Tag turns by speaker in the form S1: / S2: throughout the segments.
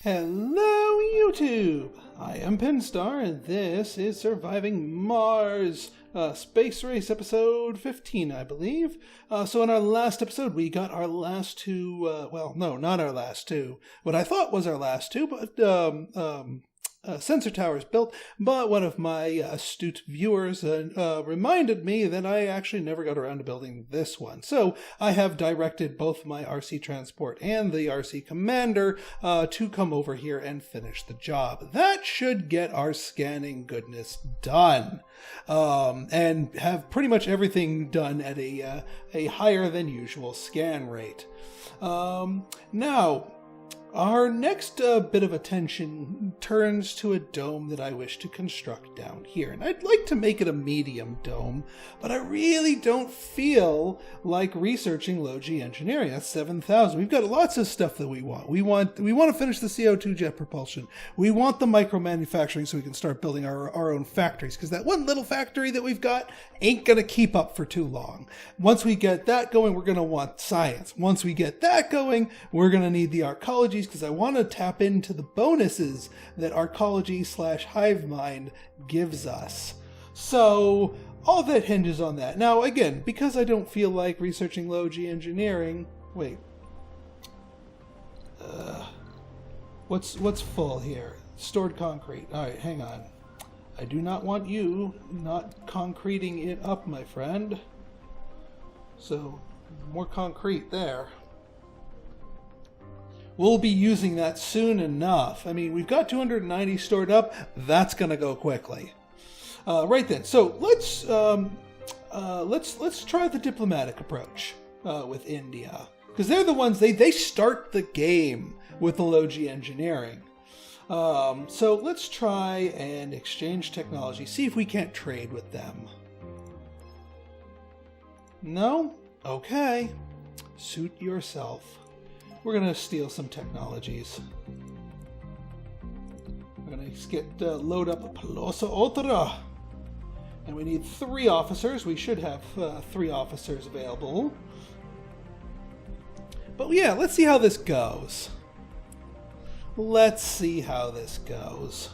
S1: Hello YouTube! I am Pinstar and this is Surviving Mars, Space Race episode 15 I believe. So in our last episode we got our last two, well no, not our last two, what I thought was our last two, but sensor towers built, but one of my astute viewers reminded me that I actually never got around to building this one. So I have directed both my RC transport and the RC commander to come over here and finish the job. That should get our scanning goodness done and have pretty much everything done at a higher than usual scan rate. Now, our next bit of attention turns to a dome that I wish to construct down here. And I'd like to make it a medium dome, but I really don't feel like researching low-G engineering. That's 7,000. We've got lots of stuff that we want. We want to finish the CO2 jet propulsion. We want the micro-manufacturing so we can start building our own factories, because that one little factory that we've got ain't going to keep up for too long. Once we get that going, we're going to want science. Once we get that going, we're going to need the arcologies, because I want to tap into the bonuses that arcology/hive mind gives us. So all that hinges on that. Now again, because I don't feel like researching low-G engineering, wait, what's full here? Stored concrete. All right, hang on. I do not want you not concreting it up, my friend. So more concrete there. We'll be using that soon enough. I mean, we've got 290 stored up. That's going to go quickly. Right then. So let's try the diplomatic approach with India, because they're the ones they start the game with the low-G engineering. So let's try and exchange technology. See if we can't trade with them. No? Okay. Suit yourself. We're going to steal some technologies. We're going to load up a Pelosa Otra. And we need 3 officers. We should have 3 officers available. But yeah, let's see how this goes. Let's see how this goes.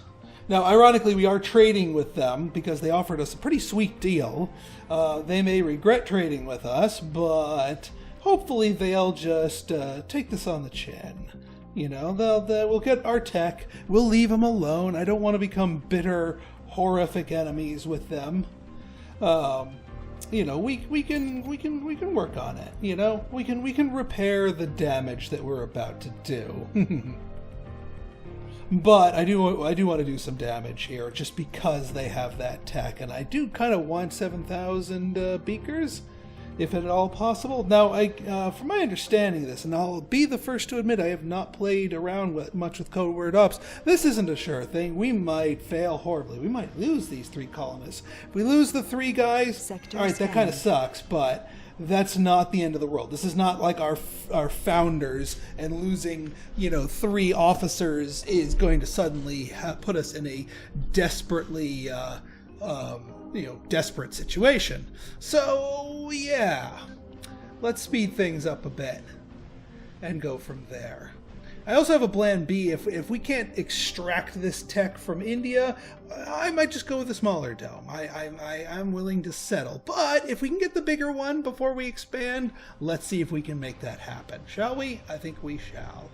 S1: Now, ironically, we are trading with them because they offered us a pretty sweet deal. They may regret trading with us, but hopefully they'll just take this on the chin. You know, we'll get our tech. We'll leave them alone. I don't want to become bitter, horrific enemies with them. You know, we can work on it. You know, we can repair the damage that we're about to do. But I do want to do some damage here, just because they have that tech, and I do kind of want 7,000 beakers, if at all possible. Now, from my understanding of this, and I'll be the first to admit I have not played around much with covert ops, this isn't a sure thing. We might fail horribly. We might lose these 3 colonists. If we lose the 3 guys, all right, that kind of sucks, but that's not the end of the world. This is not like our founders, and losing 3 officers is going to suddenly put us in a desperately desperate situation. So yeah, let's speed things up a bit and go from there. I also have a plan B. If we can't extract this tech from India, I might just go with a smaller dome. I'm willing to settle. But if we can get the bigger one before we expand, let's see if we can make that happen. Shall we? I think we shall.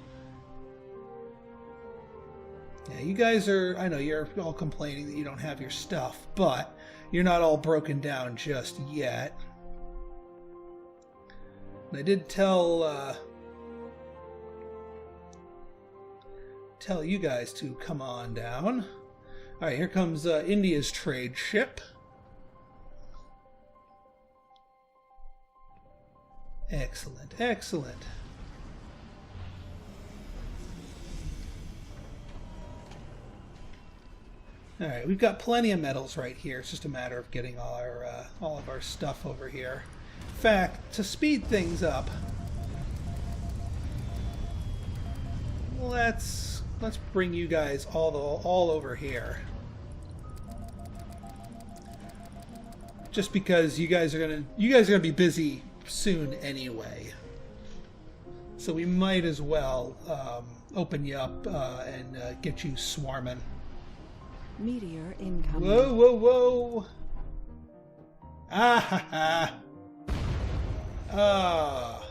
S1: Yeah, you guys are, I know you're all complaining that you don't have your stuff, but you're not all broken down just yet. And I did tell you guys to come on down. All right, here comes India's trade ship. Excellent, excellent. All right, we've got plenty of metals right here. It's just a matter of getting all of our stuff over here. In fact, to speed things up, let's bring you guys all over here. Just because you guys are gonna be busy soon anyway. So we might as well open you up and get you swarming.
S2: Meteor incoming.
S1: Whoa, whoa, whoa! Ah ha ha! Ah.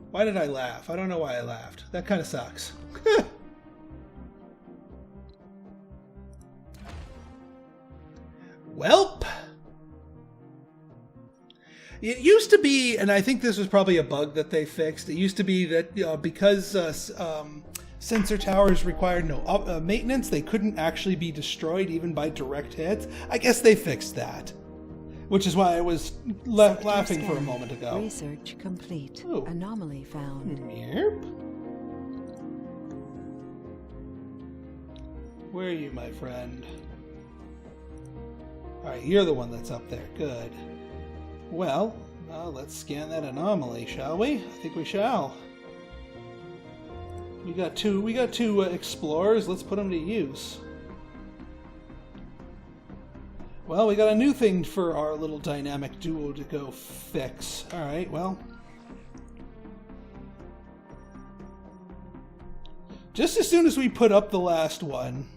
S1: Why did I laugh? I don't know why I laughed. That kind of sucks. Welp! It used to be, and I think this was probably a bug that they fixed, it used to be that because sensor towers required no maintenance, they couldn't actually be destroyed even by direct hits. I guess they fixed that. Which is why I was laughing for a moment ago.
S2: Research complete.
S1: Ooh.
S2: Anomaly found.
S1: Yep. Where are you, my friend? Alright, you're the one that's up there. Good. Well, let's scan that anomaly, shall we? I think we shall. We got two explorers. Let's put them to use. Well, we got a new thing for our little dynamic duo to go fix. Alright, well. Just as soon as we put up the last one.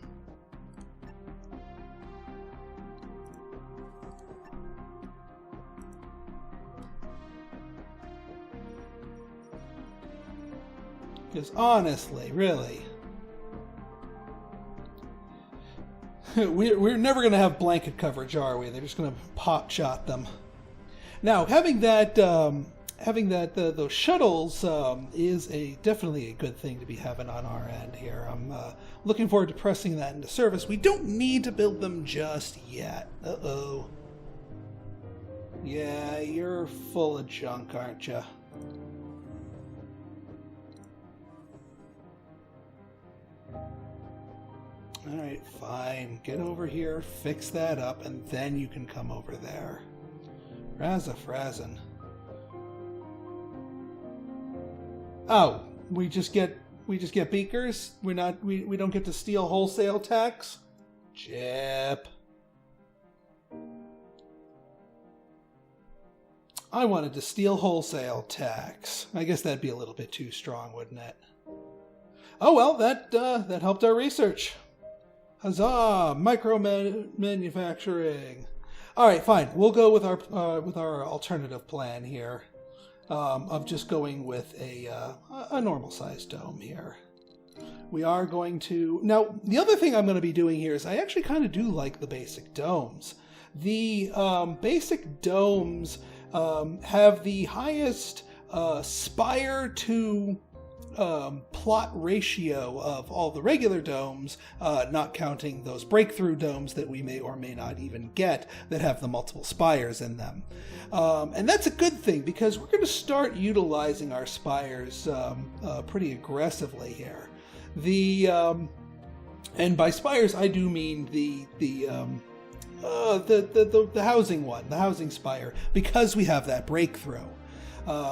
S1: Because honestly, really. We're never going to have blanket coverage, are we? They're just going to pot shot them. Now, having those shuttles is definitely a good thing to be having on our end here. I'm looking forward to pressing that into service. We don't need to build them just yet. Uh-oh. Yeah, you're full of junk, aren't you? Alright, fine. Get over here, fix that up, and then you can come over there. Razza-frazzin'. Oh, we just get beakers? We don't get to steal wholesale tax? Jip. I wanted to steal wholesale tax. I guess that'd be a little bit too strong, wouldn't it? Oh well, that helped our research. Huzzah! Manufacturing. All right, fine. We'll go with our alternative plan here, of just going with a normal sized dome here. We are going to now. The other thing I'm going to be doing here is I actually kind of do like the basic domes. The basic domes have the highest spire to plot ratio of all the regular domes, not counting those breakthrough domes that we may or may not even get that have the multiple spires in them. And that's a good thing because we're going to start utilizing our spires pretty aggressively here. And by spires I do mean the housing one, the housing spire, because we have that breakthrough.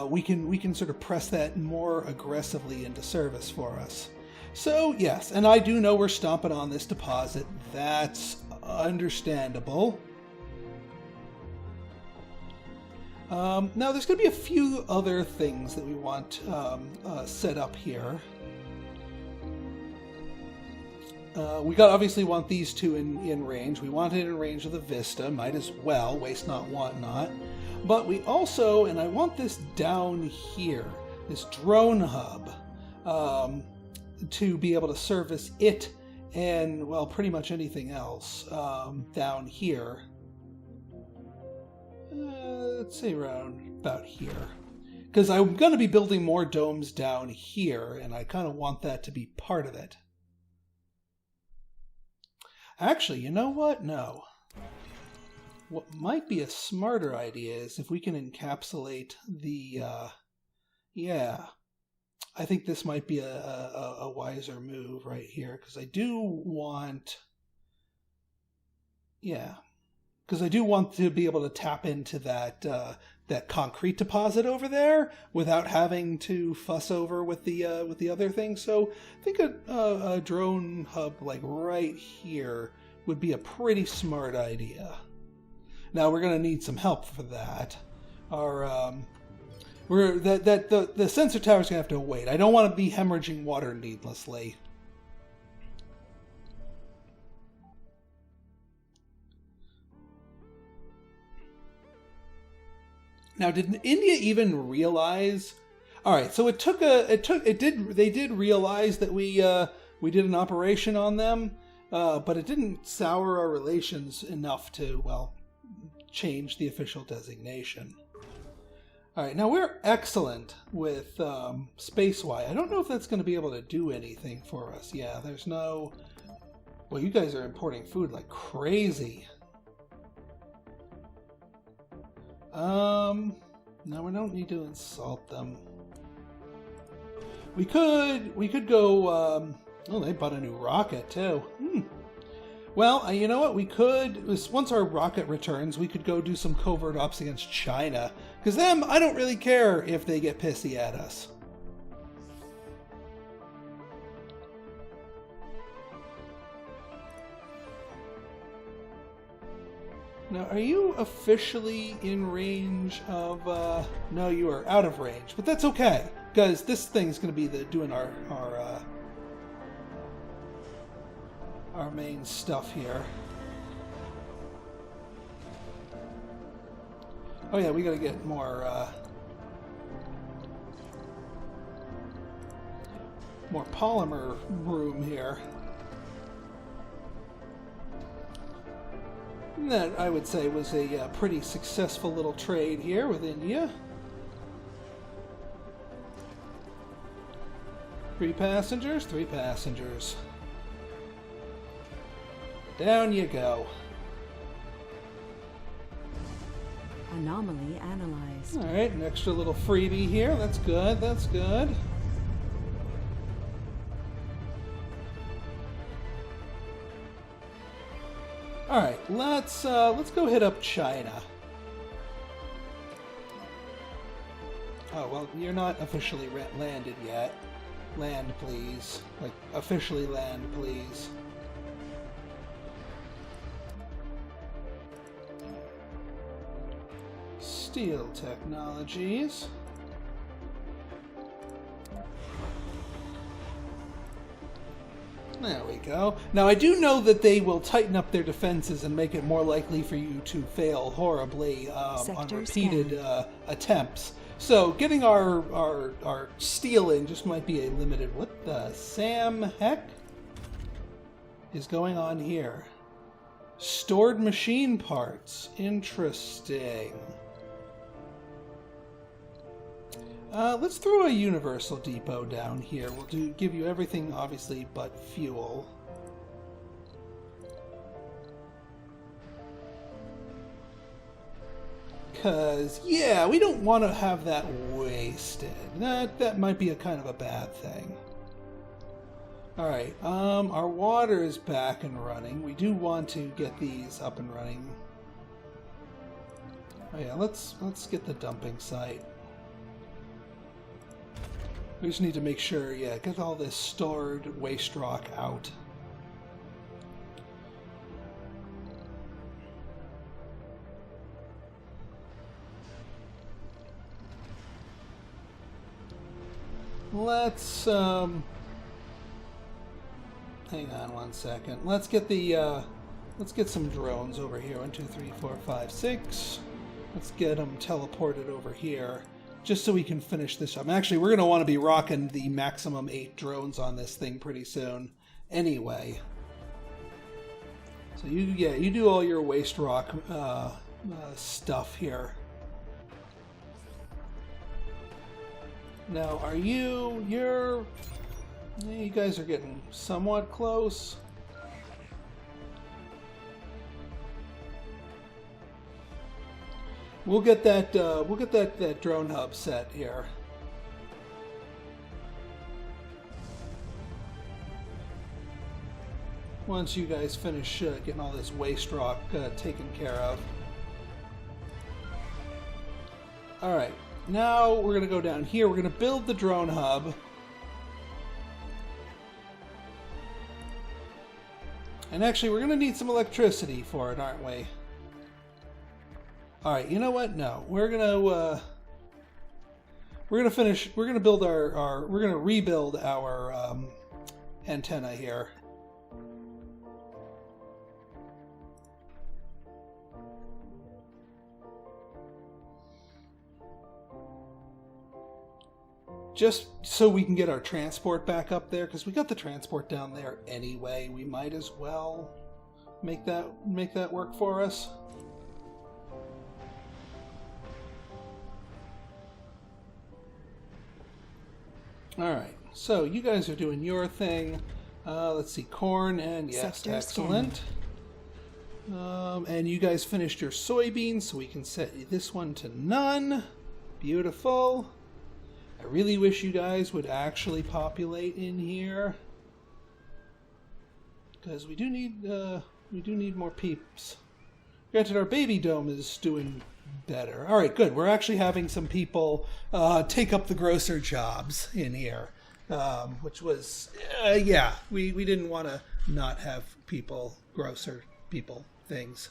S1: We can sort of press that more aggressively into service for us. So yes, and I do know we're stomping on this deposit. That's understandable. Now there's going to be a few other things that we want set up here. We obviously want these two in range. We want it in range of the Vista. Might as well. Waste not, want not. But we also, and I want this down here, this drone hub, to be able to service it and, well, pretty much anything else down here. Let's say around about here. Because I'm going to be building more domes down here, and I kind of want that to be part of it. Actually, you know what? No. What might be a smarter idea is if we can encapsulate the, yeah, I think this might be a wiser move right here, because I do want, yeah, because I do want to be able to tap into that that concrete deposit over there without having to fuss over with the other thing. So I think a drone hub like right here would be a pretty smart idea. Now we're going to need some help for that. Our The sensor tower's gonna have to wait. I don't want to be hemorrhaging water needlessly. Now, did India even realize? All right, so they did realize that we did an operation on them, but it didn't sour our relations enough to, well, change the official designation. All right, now we're excellent with Space-Y. I don't know if that's going to be able to do anything for us. Yeah, there's no... Well, you guys are importing food like crazy. No, we don't need to insult them. We could go, oh, they bought a new rocket, too. Well, you know what, we could, once our rocket returns, we could go do some covert ops against China. Because them, I don't really care if they get pissy at us. Now, are you officially in range of, no, you are out of range, but that's okay, because this thing's going to be doing our main stuff here. Oh yeah, we got to get more polymer room here. And that, I would say, was a pretty successful little trade here with India. 3 passengers, 3 passengers. Down you go.
S2: Anomaly analyzed.
S1: Alright, an extra little freebie here. That's good, that's good. Alright, let's go hit up China. Oh, well, you're not officially landed yet. Land, please. Like, officially land, please. Steel Technologies. There we go. Now, I do know that they will tighten up their defenses and make it more likely for you to fail horribly on repeated attempts. So, getting our steel in just might be a limited... What the Sam heck is going on here? Stored machine parts. Interesting. Let's throw a universal depot down here. We'll give you everything, obviously, but fuel. Because, yeah, we don't want to have that wasted. That might be a kind of a bad thing. Alright, our water is back and running. We do want to get these up and running. Oh yeah, let's get the dumping site. We just need to make sure, yeah, get all this stored waste rock out. Let's, hang on one second. Let's get some drones over here. 1, 2, 3, 4, 5, 6. Let's get them teleported over here. Just so we can finish this up. Actually, we're going to want to be rocking the maximum 8 drones on this thing pretty soon. Anyway. So you do all your waste rock stuff here. Now, you guys are getting somewhat close. We'll get that drone hub set here. Once you guys finish getting all this waste rock taken care of. Alright, now we're going to go down here. We're going to build the drone hub. And actually, we're going to need some electricity for it, aren't we? Alright, you know what? No. We're going to... we're gonna finish. We're gonna build we're gonna rebuild our antenna here. Just so we can get our transport back up there, because we got the transport down there anyway. We might as well make that work for us. Alright, so you guys are doing your thing. Let's see, corn and yes,
S2: Sector
S1: excellent. And you guys finished your soybeans, so we can set this one to none. Beautiful. I really wish you guys would actually populate in here, because we do need more peeps. Granted, our baby dome is doing better. All right, good. We're actually having some people take up the grocer jobs in here, which was yeah. We didn't want to not have grocer people things.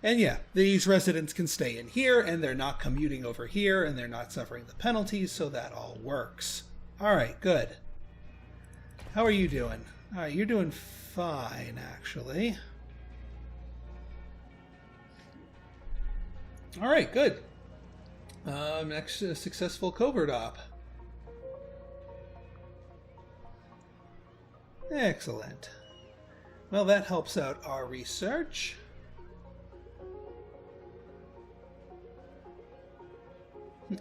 S1: And yeah, these residents can stay in here, and they're not commuting over here, and they're not suffering the penalties, so that all works. All right, good. How are you doing? All right, you're doing fine, actually. All right, good. Next, successful covert op. Excellent. Well, that helps out our research.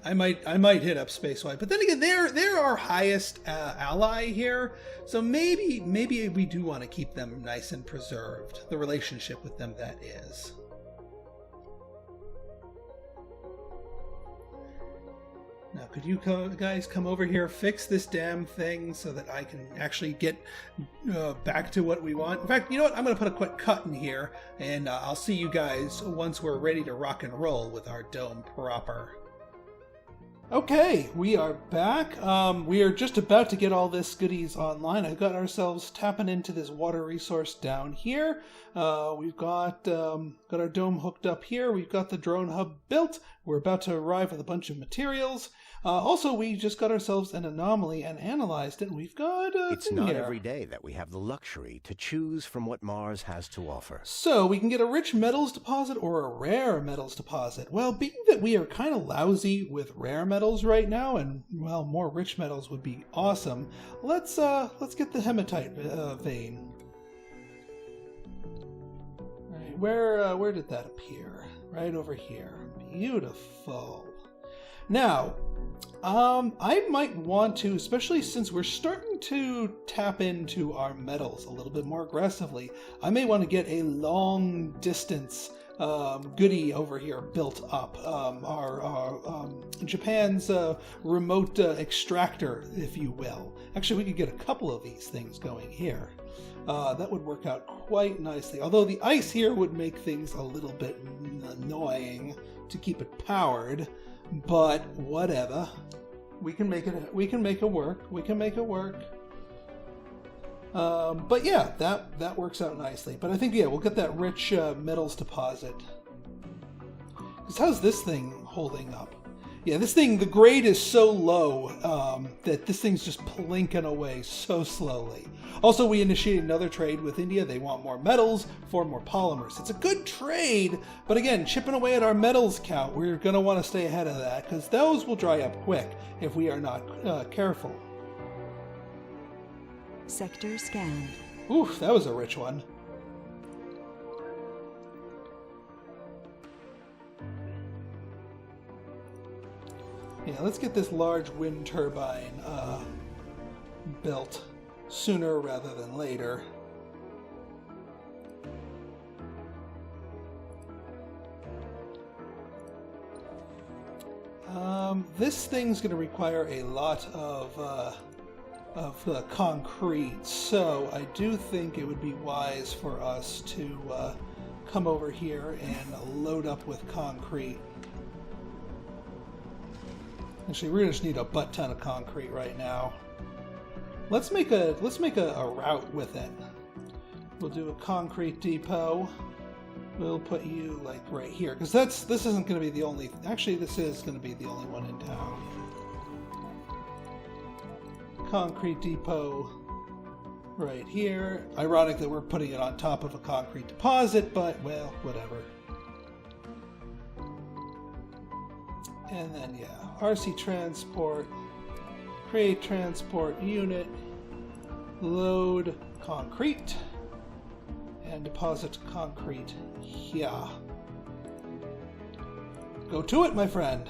S1: I might hit up Spacewide, but then again, they're our highest ally here, so maybe we do want to keep them nice and preserved. The relationship with them, that is. Now, could you guys come over here, fix this damn thing so that I can actually get back to what we want? In fact, you know what? I'm going to put a quick cut in here, and I'll see you guys once we're ready to rock and roll with our dome proper. Okay, we are back. We are just about to get all this goodies online. I've got ourselves tapping into this water resource down here. We've got our dome hooked up here. We've got the drone hub built. We're about to arrive with a bunch of materials. Also, we just got ourselves an anomaly and analyzed it. And we've got
S3: it's not every day that we have the luxury to choose from what Mars has to offer.
S1: So we can get a rich metals deposit or a rare metals deposit. Well, being that we are kind of lousy with rare metals right now, and well, more rich metals would be awesome. Let's get the hematite vein. All right, where did that appear? Right over here. Beautiful. Now, I might want to, especially since we're starting to tap into our metals a little bit more aggressively, I may want to get a long distance goodie over here built up. Japan's remote extractor, if you will. Actually, we could get a couple of these things going here. That would work out quite nicely. Although the ice here would make things a little bit annoying to keep it powered. But whatever, we can make it. We can make it work. We can make it work. But yeah, that works out nicely. But I think we'll get that rich metals deposit. Because how's this thing holding up? Yeah, this thing, the grade is so low that this thing's just plinking away so slowly. Also, we initiated another trade with India. They want more metals for more polymers. It's a good trade, but again, chipping away at our metals count, we're going to want to stay ahead of that, because those will dry up quick if we are not careful.
S2: Sector scanned.
S1: Oof, that was a rich one. Yeah, let's get this large wind turbine built sooner rather than later. This thing's going to require a lot of concrete, so I do think it would be wise for us to come over here and load up with concrete. Actually, we're gonna just need a butt ton of concrete right now. Let's make a route with it. We'll do a concrete depot We'll put you like right here, because this isn't going to be the only. Actually, this is going to be the only one in town. Concrete depot right here. Ironic that we're putting it on top of a concrete deposit, but well, whatever. And then yeah, RC transport, create transport unit, load concrete, and deposit concrete here. Go to it, my friend.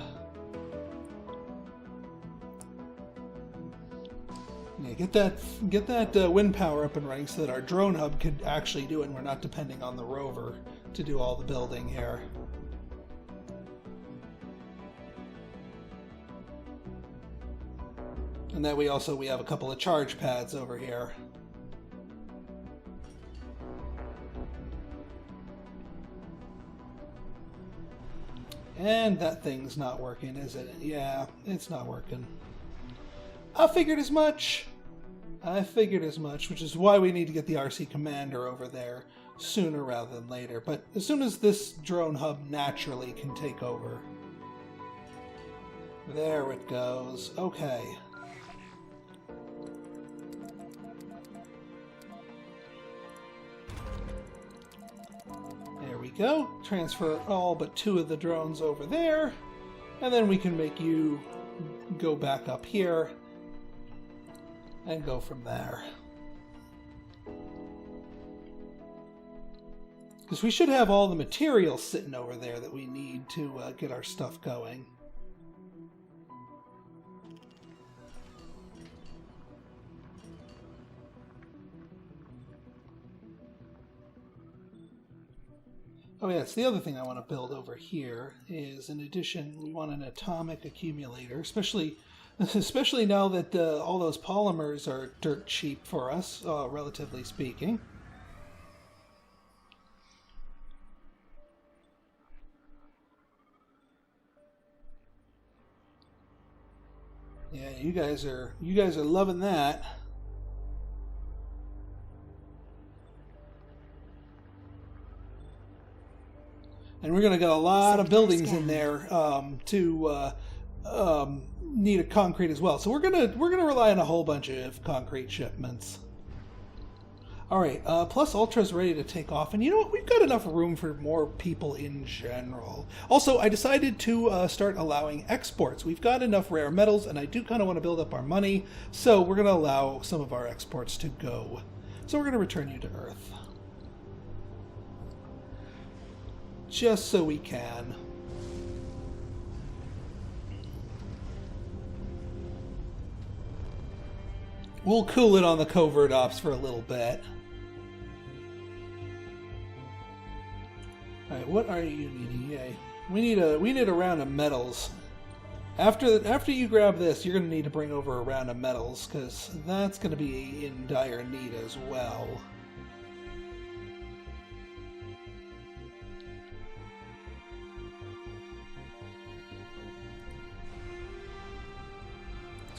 S1: Yeah, get that wind power up and running so that our drone hub could actually do it, and we're not depending on the rover to do all the building here. And then we have a couple of charge pads over here. And that thing's not working, is it? Yeah, it's not working. I figured as much. Which is why we need to get the RC commander over there sooner rather than later. But as soon as this drone hub naturally can take over. There it goes. Okay. There we go. Transfer all but 2 of the drones over there. And then we can make you go back up here and go from there. Because we should have all the materials sitting over there that we need to get our stuff going. Oh yeah, it's the other thing I want to build over here is, in addition, we want an atomic accumulator, especially now that all those polymers are dirt cheap for us, relatively speaking. Yeah, you guys are loving that. And we're going to get a lot of buildings in there to need a concrete as well. So we're gonna rely on a whole bunch of concrete shipments. All right, plus Ultra's ready to take off, and you know what? We've got enough room for more people in general. Also, I decided to start allowing exports. We've got enough rare metals, and I do kind of want to build up our money, so we're going to allow some of our exports to go. So we're going to return you to Earth. Just so we can. We'll cool it on the covert ops for a little bit. Alright, what are you needing? Yay. We need a round of metals. After you grab this, you're going to need to bring over a round of metals, because that's going to be in dire need as well.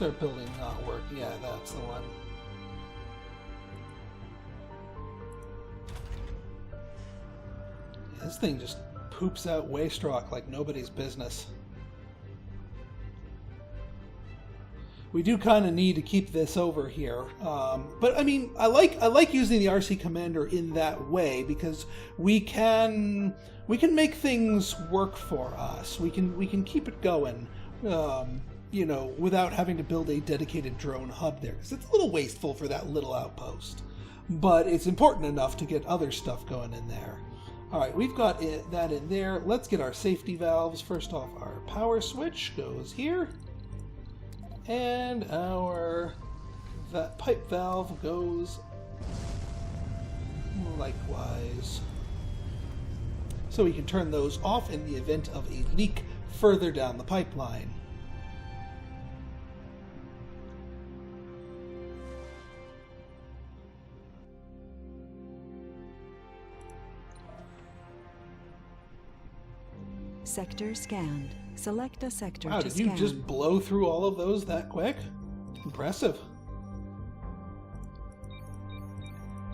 S1: Our building not work. Yeah, that's the one. Yeah, this thing just poops out waste rock like nobody's business. We do kind of need to keep this over here, but I mean, I like using the RC Commander in that way because we can make things work for us. We can keep it going. You know, without having to build a dedicated drone hub there. Because it's a little wasteful for that little outpost. But it's important enough to get other stuff going in there. Alright, we've got that in there. Let's get our safety valves. First off, our power switch goes here. And that pipe valve goes likewise. So we can turn those off in the event of a leak further down the pipeline.
S2: Sector scanned. Select a sector
S1: wow,
S2: to
S1: did
S2: scan.
S1: you just blow through all of those that quick? Impressive.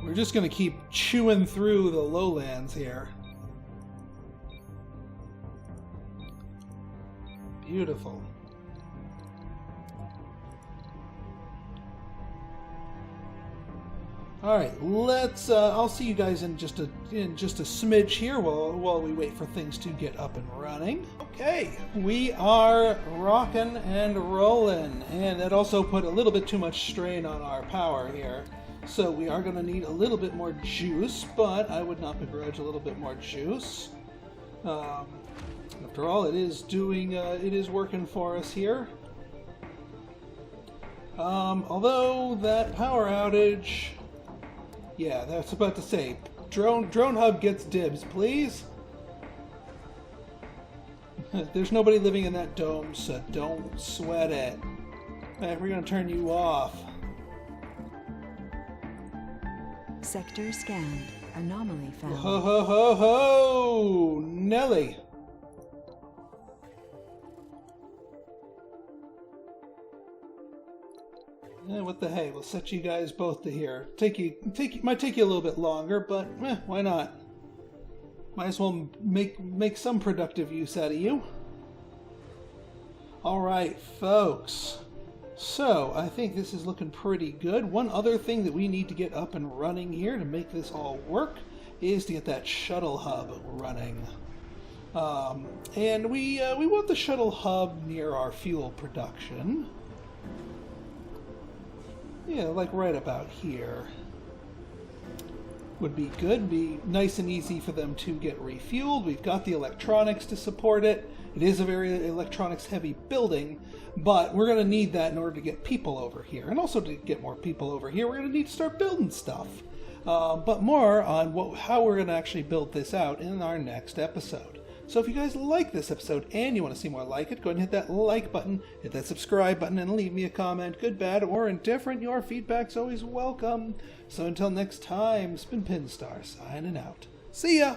S1: We're just going to keep chewing through the lowlands here. Beautiful. Alright, let's I'll see you guys in just a smidge here while we wait for things to get up and running. Okay, we are rocking and rolling, and that also put a little bit too much strain on our power here. So we are going to need a little bit more juice, but I would not begrudge a little bit more juice. After all, it is working for us here. Although that power outage, yeah, that's about to say, drone hub gets dibs, please. There's nobody living in that dome, so don't sweat it. Alright, we're gonna turn you off.
S2: Sector scanned. Anomaly found.
S1: Ho ho ho ho! Nelly! What the hey? We'll set you guys both to here. Might take you a little bit longer, but why not? Might as well make some productive use out of you. All right, folks. So I think this is looking pretty good. One other thing that we need to get up and running here to make this all work is to get that shuttle hub running. And we want the shuttle hub near our fuel production. Yeah, like right about here. Would be good. Be nice and easy for them to get refueled. We've got the electronics to support it. It is a very electronics-heavy building, but we're going to need that in order to get people over here. And also to get more people over here, we're going to need to start building stuff. But more on how we're going to actually build this out in our next episode. So if you guys like this episode and you want to see more like it, go ahead and hit that like button, hit that subscribe button, and leave me a comment, good, bad, or indifferent. Your feedback's always welcome. So until next time, it's been Pinstar signing out. See ya!